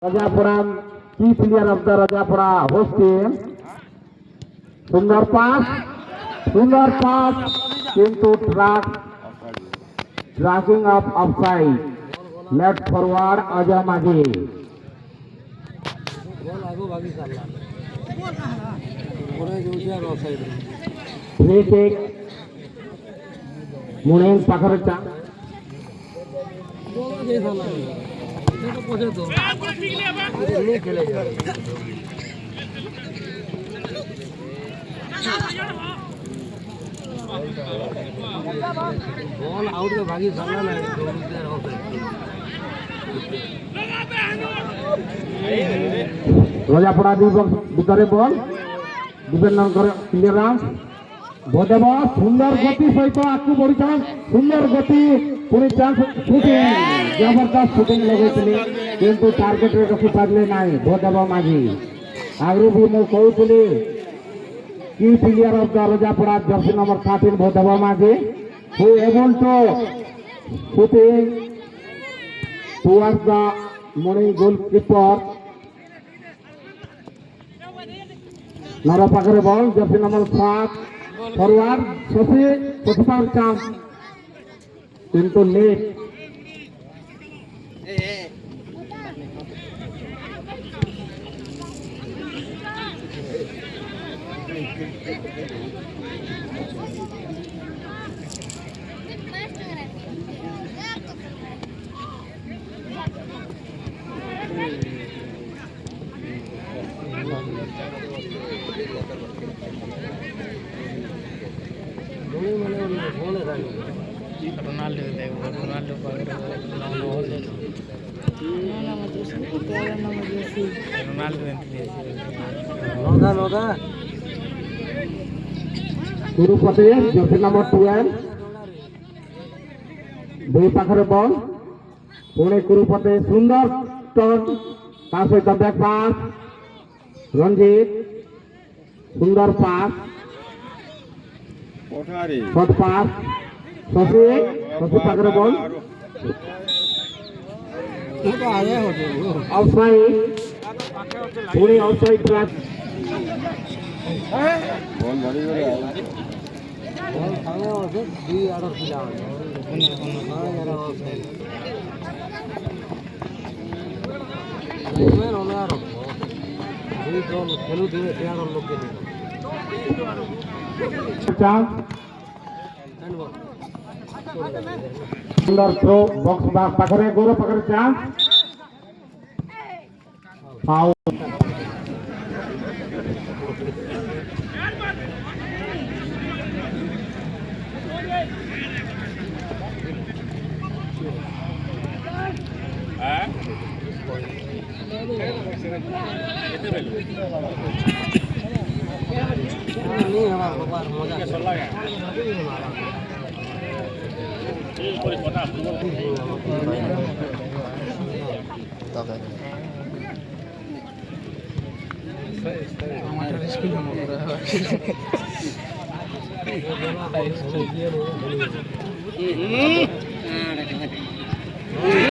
Rajapura, key player of the Rajapura host team. Sundar pass into track, tracking up offside. Left forward Ajay Maghi. Free kick. Munin Pakarcha. Ball out में भागी साला ना Rajapura ভিতরে বল defender clearance ভদেব সুন্দর গতি সহিত আকু বড়িছন সুন্দর গতি পুনি চান্স শুটিং জবরদস্ত শুটিং লগাইছিলি কিন্তু টার্গেট রে রখি পারলে নাই ভদেব মাঝি আগরু भी ମୁଁ কହୁଥିଲି কি player of the Rajapura jersey number 13 ভদেব Majhi who able to shooting towards the morning goalkeeper Nara Pakare ball, jersey number 5, forward, Sophie power chance into late. Ronaldo देखो Ronaldo Ronaldo Kurupati, jersey number 12. দুই পাখরে বল পুনে কুরুপতি সুন্দর ton তার সহিত back pass Ranjit সুন্দর pass short pass Shashi পাখরে ball outside Pune outside track ball खाने और से दी आडर पिला हां यार मैं रोना रो दी तो खेलू दे यार लोग के चांस सुंदर थ्रो बॉक्स बाग पकड़े गोरो पकड़े चांस फाउल नहीं हमारा बाबा मजा चला गया हमारा स्कूल में हो रहा है